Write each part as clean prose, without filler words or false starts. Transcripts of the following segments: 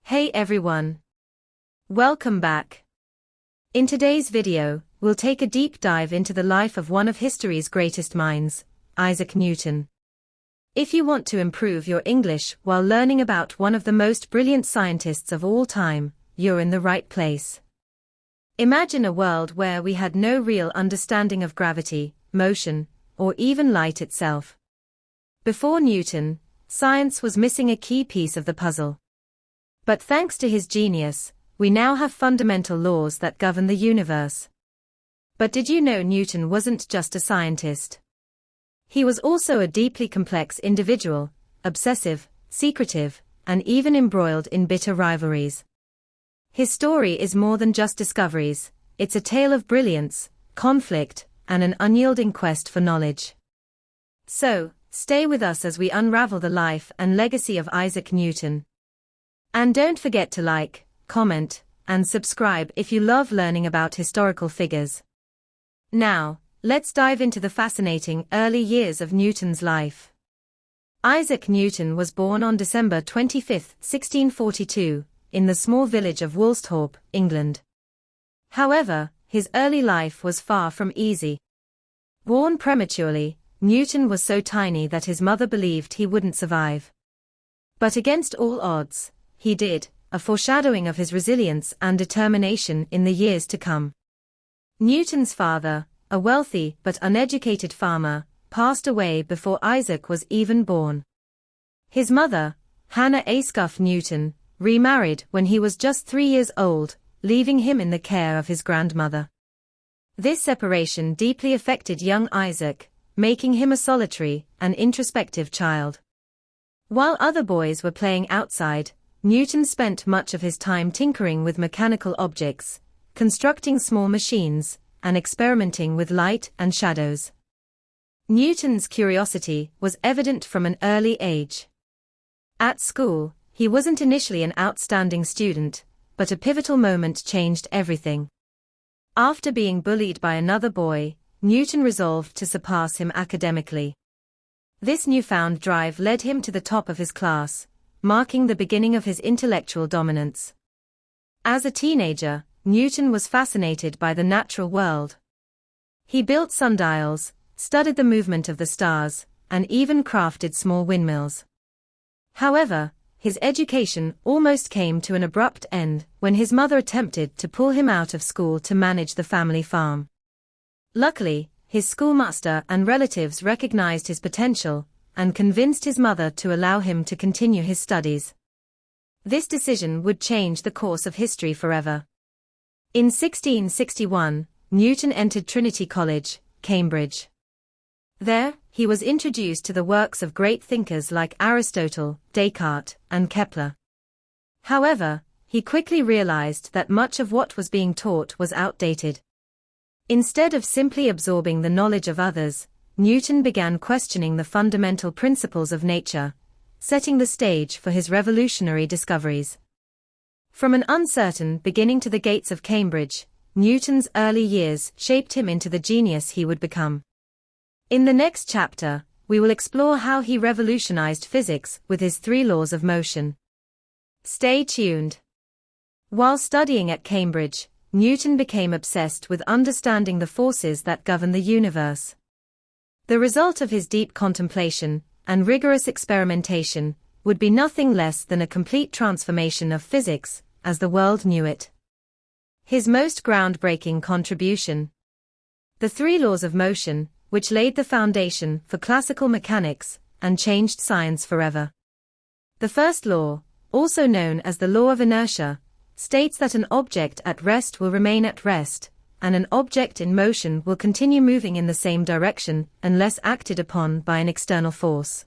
Hey everyone! Welcome back. In today's video, we'll take a deep dive into the life of one of history's greatest minds, Isaac Newton. If you want to improve your English while learning about one of the most brilliant scientists of all time, you're in the right place. Imagine a world where we had no real understanding of gravity, motion, or even light itself. Before Newton, science was missing a key piece of the puzzle. But thanks to his genius, we now have fundamental laws that govern the universe. But did you know Newton wasn't just a scientist? He was also a deeply complex individual, obsessive, secretive, and even embroiled in bitter rivalries. His story is more than just discoveries, it's a tale of brilliance, conflict, and an unyielding quest for knowledge. So, stay with us as we unravel the life and legacy of Isaac Newton. And don't forget to like, comment, and subscribe if you love learning about historical figures. Now, let's dive into the fascinating early years of Newton's life. Isaac Newton was born on December 25, 1642, in the small village of Woolsthorpe, England. However, his early life was far from easy. Born prematurely, Newton was so tiny that his mother believed he wouldn't survive. But against all odds, he did, a foreshadowing of his resilience and determination in the years to come. Newton's father, a wealthy but uneducated farmer, passed away before Isaac was even born. His mother, Hannah Ayscough Newton, remarried when he was just 3 years old, leaving him in the care of his grandmother. This separation deeply affected young Isaac, making him a solitary and introspective child. While other boys were playing outside, Newton spent much of his time tinkering with mechanical objects, constructing small machines, and experimenting with light and shadows. Newton's curiosity was evident from an early age. At school, he wasn't initially an outstanding student, but a pivotal moment changed everything. After being bullied by another boy, Newton resolved to surpass him academically. This newfound drive led him to the top of his class, marking the beginning of his intellectual dominance. As a teenager, Newton was fascinated by the natural world. He built sundials, studied the movement of the stars, and even crafted small windmills. However, his education almost came to an abrupt end when his mother attempted to pull him out of school to manage the family farm. Luckily, his schoolmaster and relatives recognized his potential and convinced his mother to allow him to continue his studies. This decision would change the course of history forever. In 1661, Newton entered Trinity College, Cambridge. There, he was introduced to the works of great thinkers like Aristotle, Descartes, and Kepler. However, he quickly realized that much of what was being taught was outdated. Instead of simply absorbing the knowledge of others, Newton began questioning the fundamental principles of nature, setting the stage for his revolutionary discoveries. From an uncertain beginning to the gates of Cambridge, Newton's early years shaped him into the genius he would become. In the next chapter, we will explore how he revolutionized physics with his 3 laws of motion. Stay tuned. While studying at Cambridge, Newton became obsessed with understanding the forces that govern the universe. The result of his deep contemplation and rigorous experimentation would be nothing less than a complete transformation of physics as the world knew it. His most groundbreaking contribution: the 3 laws of motion, which laid the foundation for classical mechanics and changed science forever. The first law, also known as the law of inertia, states that an object at rest will remain at rest, and an object in motion will continue moving in the same direction unless acted upon by an external force.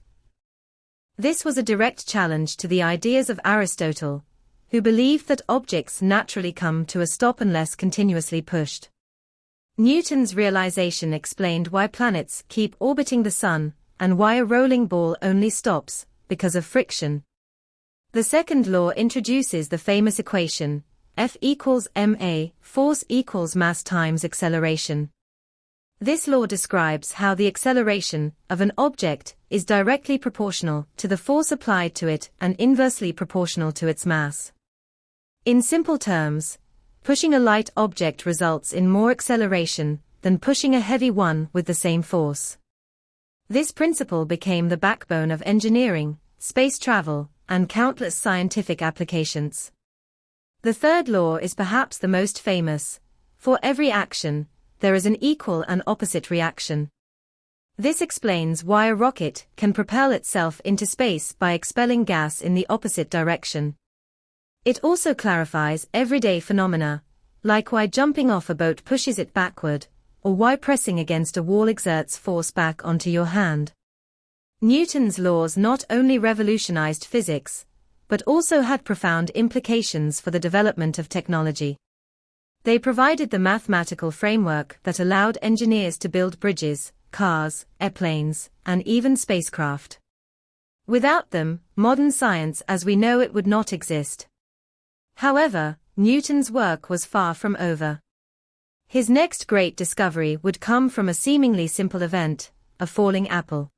This was a direct challenge to the ideas of Aristotle, who believed that objects naturally come to a stop unless continuously pushed. Newton's realization explained why planets keep orbiting the sun, and why a rolling ball only stops because of friction. The second law introduces the famous equation, F equals ma, force equals mass times acceleration. This law describes how the acceleration of an object is directly proportional to the force applied to it and inversely proportional to its mass. In simple terms, pushing a light object results in more acceleration than pushing a heavy one with the same force. This principle became the backbone of engineering, space travel, and countless scientific applications. The third law is perhaps the most famous. For every action, there is an equal and opposite reaction. This explains why a rocket can propel itself into space by expelling gas in the opposite direction. It also clarifies everyday phenomena, like why jumping off a boat pushes it backward, or why pressing against a wall exerts force back onto your hand. Newton's laws not only revolutionized physics, but also had profound implications for the development of technology. They provided the mathematical framework that allowed engineers to build bridges, cars, airplanes, and even spacecraft. Without them, modern science as we know it would not exist. However, Newton's work was far from over. His next great discovery would come from a seemingly simple event, a falling apple.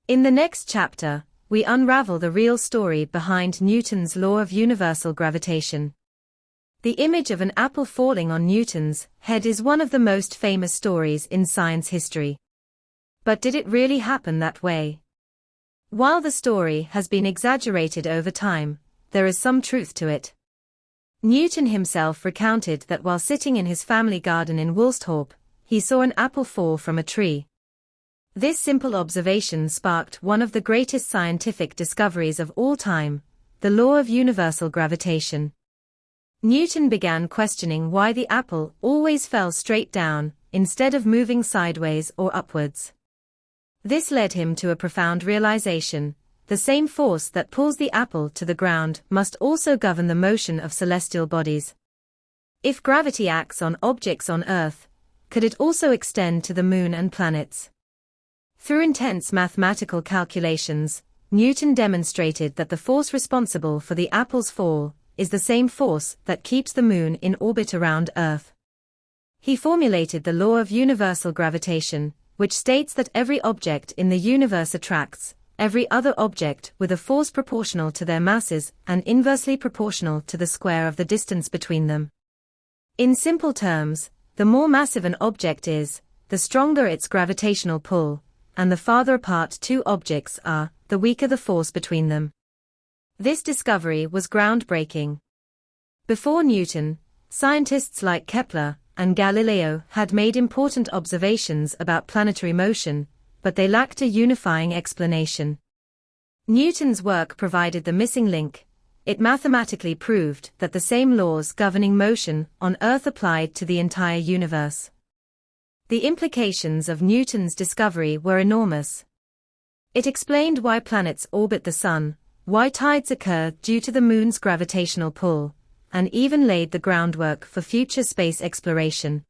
In the next chapter, we unravel the real story behind Newton's law of universal gravitation. The image of an apple falling on Newton's head is one of the most famous stories in science history. But did it really happen that way? While the story has been exaggerated over time, there is some truth to it. Newton himself recounted that while sitting in his family garden in Woolsthorpe, he saw an apple fall from a tree. This simple observation sparked one of the greatest scientific discoveries of all time, the law of universal gravitation. Newton began questioning why the apple always fell straight down, instead of moving sideways or upwards. This led him to a profound realization: the same force that pulls the apple to the ground must also govern the motion of celestial bodies. If gravity acts on objects on Earth, could it also extend to the moon and planets? Through intense mathematical calculations, Newton demonstrated that the force responsible for the apple's fall is the same force that keeps the moon in orbit around Earth. He formulated the law of universal gravitation, which states that every object in the universe attracts every other object with a force proportional to their masses and inversely proportional to the square of the distance between them. In simple terms, the more massive an object is, the stronger its gravitational pull, and the farther apart two objects are, the weaker the force between them. This discovery was groundbreaking. Before Newton, scientists like Kepler and Galileo had made important observations about planetary motion, but they lacked a unifying explanation. Newton's work provided the missing link. It mathematically proved that the same laws governing motion on Earth applied to the entire universe. The implications of Newton's discovery were enormous. It explained why planets orbit the Sun, why tides occur due to the Moon's gravitational pull, and even laid the groundwork for future space exploration.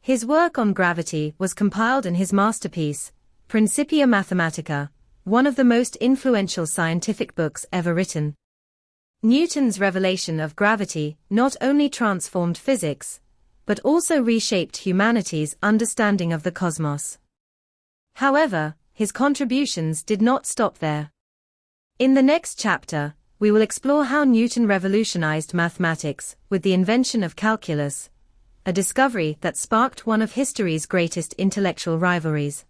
His work on gravity was compiled in his masterpiece, Principia Mathematica, one of the most influential scientific books ever written. Newton's revelation of gravity not only transformed physics, but also reshaped humanity's understanding of the cosmos. However, his contributions did not stop there. In the next chapter, we will explore how Newton revolutionized mathematics with the invention of calculus, a discovery that sparked one of history's greatest intellectual rivalries.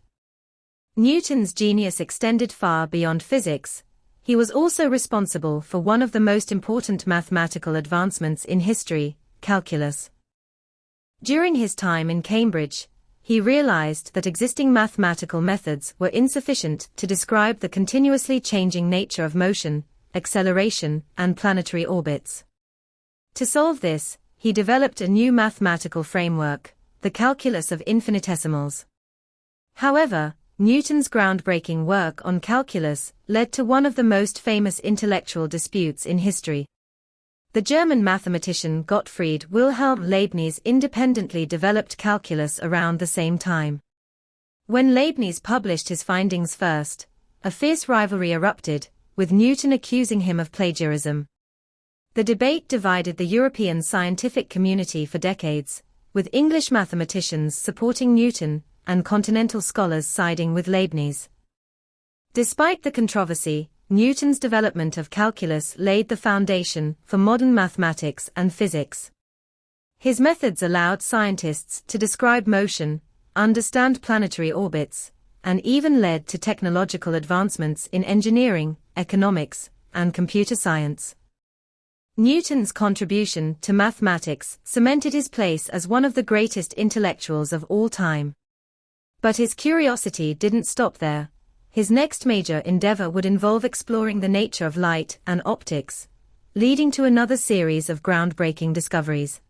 Newton's genius extended far beyond physics. He was also responsible for one of the most important mathematical advancements in history, calculus. During his time in Cambridge, he realized that existing mathematical methods were insufficient to describe the continuously changing nature of motion, acceleration, and planetary orbits. To solve this, he developed a new mathematical framework, the calculus of infinitesimals. However, Newton's groundbreaking work on calculus led to one of the most famous intellectual disputes in history. The German mathematician Gottfried Wilhelm Leibniz independently developed calculus around the same time. When Leibniz published his findings first, a fierce rivalry erupted, with Newton accusing him of plagiarism. The debate divided the European scientific community for decades, with English mathematicians supporting Newton and continental scholars siding with Leibniz. Despite the controversy, Newton's development of calculus laid the foundation for modern mathematics and physics. His methods allowed scientists to describe motion, understand planetary orbits, and even led to technological advancements in engineering, economics, and computer science. Newton's contribution to mathematics cemented his place as one of the greatest intellectuals of all time. But his curiosity didn't stop there. His next major endeavor would involve exploring the nature of light and optics, leading to another series of groundbreaking discoveries.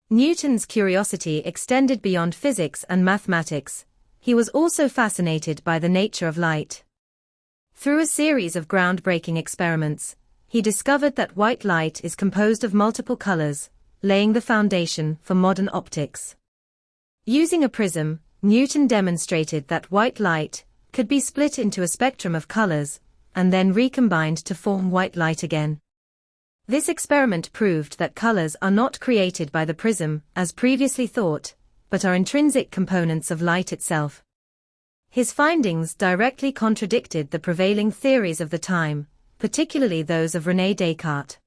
Newton's curiosity extended beyond physics and mathematics. He was also fascinated by the nature of light. Through a series of groundbreaking experiments, he discovered that white light is composed of multiple colors, laying the foundation for modern optics. Using a prism, Newton demonstrated that white light could be split into a spectrum of colors, and then recombined to form white light again. This experiment proved that colors are not created by the prism, as previously thought, but are intrinsic components of light itself. His findings directly contradicted the prevailing theories of the time, particularly those of René Descartes.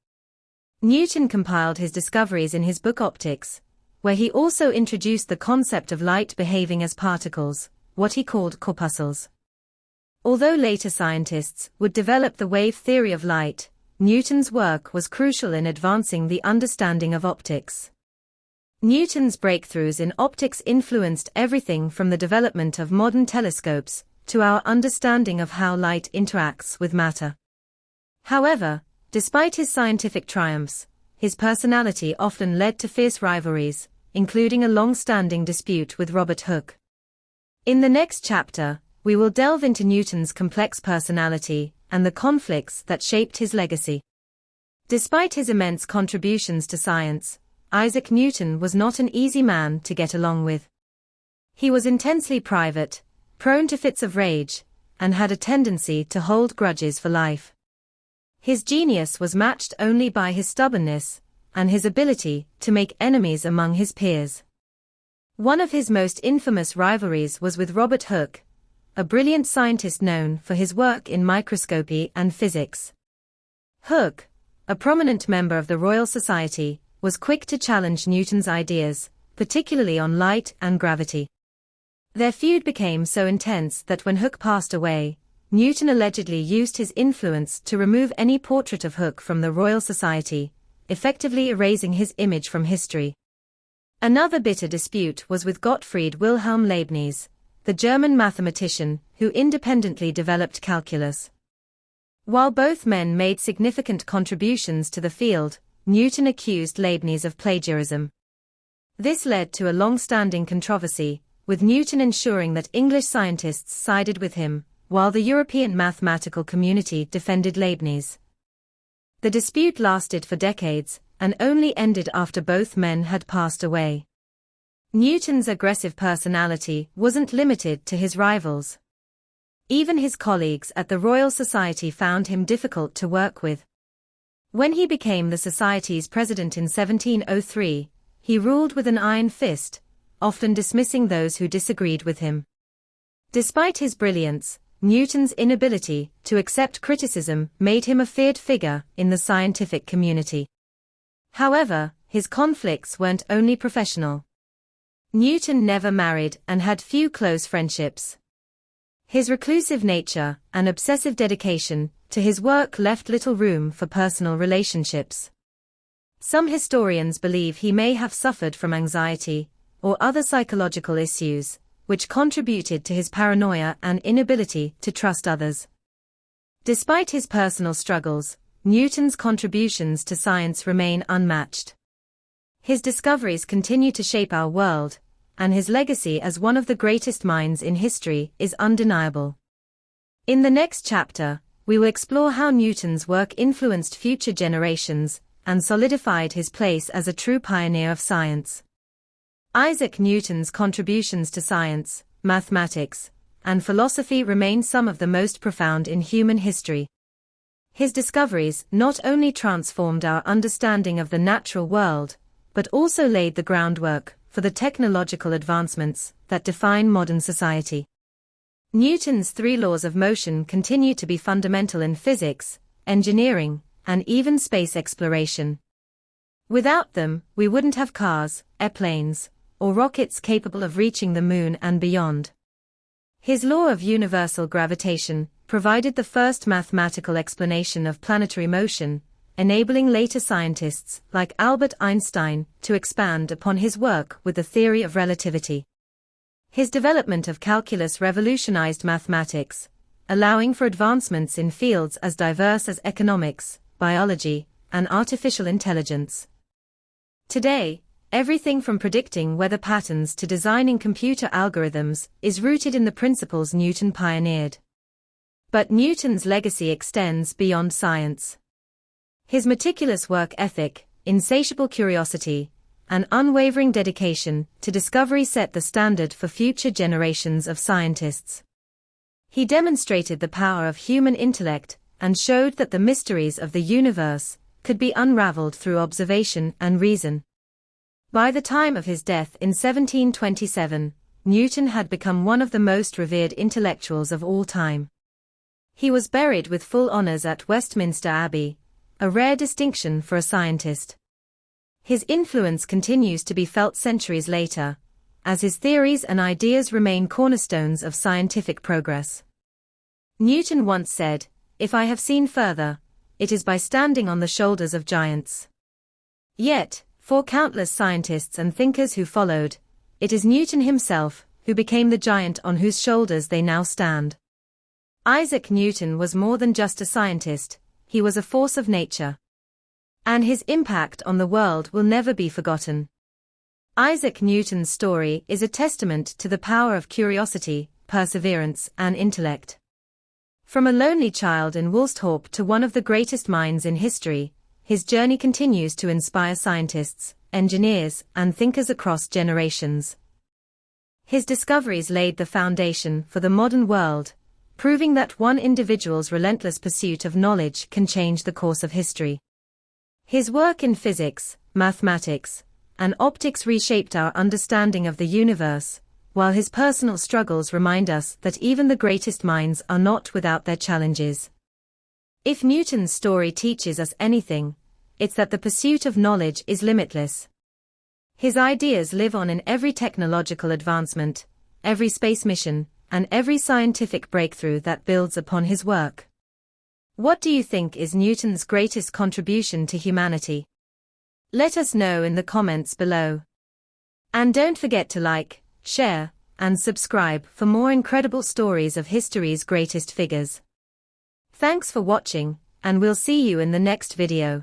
Newton compiled his discoveries in his book Optics, where he also introduced the concept of light behaving as particles, what he called corpuscles. Although later scientists would develop the wave theory of light, Newton's work was crucial in advancing the understanding of optics. Newton's breakthroughs in optics influenced everything from the development of modern telescopes to our understanding of how light interacts with matter. However, despite his scientific triumphs, his personality often led to fierce rivalries, including a long-standing dispute with Robert Hooke. In the next chapter, we will delve into Newton's complex personality and the conflicts that shaped his legacy. Despite his immense contributions to science, Isaac Newton was not an easy man to get along with. He was intensely private, prone to fits of rage, and had a tendency to hold grudges for life. His genius was matched only by his stubbornness and his ability to make enemies among his peers. One of his most infamous rivalries was with Robert Hooke, a brilliant scientist known for his work in microscopy and physics. Hooke, a prominent member of the Royal Society, was quick to challenge Newton's ideas, particularly on light and gravity. Their feud became so intense that when Hooke passed away, Newton allegedly used his influence to remove any portrait of Hooke from the Royal Society, effectively erasing his image from history. Another bitter dispute was with Gottfried Wilhelm Leibniz, the German mathematician who independently developed calculus. While both men made significant contributions to the field, Newton accused Leibniz of plagiarism. This led to a long-standing controversy, with Newton ensuring that English scientists sided with him, while the European mathematical community defended Leibniz. The dispute lasted for decades, and only ended after both men had passed away. Newton's aggressive personality wasn't limited to his rivals. Even his colleagues at the Royal Society found him difficult to work with. When he became the Society's president in 1703, he ruled with an iron fist, often dismissing those who disagreed with him. Despite his brilliance, Newton's inability to accept criticism made him a feared figure in the scientific community. However, his conflicts weren't only professional. Newton never married and had few close friendships. His reclusive nature and obsessive dedication to his work left little room for personal relationships. Some historians believe he may have suffered from anxiety or other psychological issues, which contributed to his paranoia and inability to trust others. Despite his personal struggles, Newton's contributions to science remain unmatched. His discoveries continue to shape our world, and his legacy as one of the greatest minds in history is undeniable. In the next chapter, we will explore how Newton's work influenced future generations and solidified his place as a true pioneer of science. Isaac Newton's contributions to science, mathematics, and philosophy remain some of the most profound in human history. His discoveries not only transformed our understanding of the natural world, but also laid the groundwork for the technological advancements that define modern society. Newton's three laws of motion continue to be fundamental in physics, engineering, and even space exploration. Without them, we wouldn't have cars, airplanes, or rockets capable of reaching the moon and beyond. His law of universal gravitation provided the first mathematical explanation of planetary motion, enabling later scientists like Albert Einstein to expand upon his work with the theory of relativity. His development of calculus revolutionized mathematics, allowing for advancements in fields as diverse as economics, biology, and artificial intelligence. Today, everything from predicting weather patterns to designing computer algorithms is rooted in the principles Newton pioneered. But Newton's legacy extends beyond science. His meticulous work ethic, insatiable curiosity, and unwavering dedication to discovery set the standard for future generations of scientists. He demonstrated the power of human intellect and showed that the mysteries of the universe could be unraveled through observation and reason. By the time of his death in 1727, Newton had become one of the most revered intellectuals of all time. He was buried with full honors at Westminster Abbey, a rare distinction for a scientist. His influence continues to be felt centuries later, as his theories and ideas remain cornerstones of scientific progress. Newton once said, "If I have seen further, it is by standing on the shoulders of giants." Yet, for countless scientists and thinkers who followed, it is Newton himself who became the giant on whose shoulders they now stand. Isaac Newton was more than just a scientist, he was a force of nature. And his impact on the world will never be forgotten. Isaac Newton's story is a testament to the power of curiosity, perseverance, and intellect. From a lonely child in Woolsthorpe to one of the greatest minds in history, his journey continues to inspire scientists, engineers, and thinkers across generations. His discoveries laid the foundation for the modern world, proving that one individual's relentless pursuit of knowledge can change the course of history. His work in physics, mathematics, and optics reshaped our understanding of the universe, while his personal struggles remind us that even the greatest minds are not without their challenges. If Newton's story teaches us anything, it's that the pursuit of knowledge is limitless. His ideas live on in every technological advancement, every space mission, and every scientific breakthrough that builds upon his work. What do you think is Newton's greatest contribution to humanity? Let us know in the comments below. And don't forget to like, share, and subscribe for more incredible stories of history's greatest figures. Thanks for watching, and we'll see you in the next video.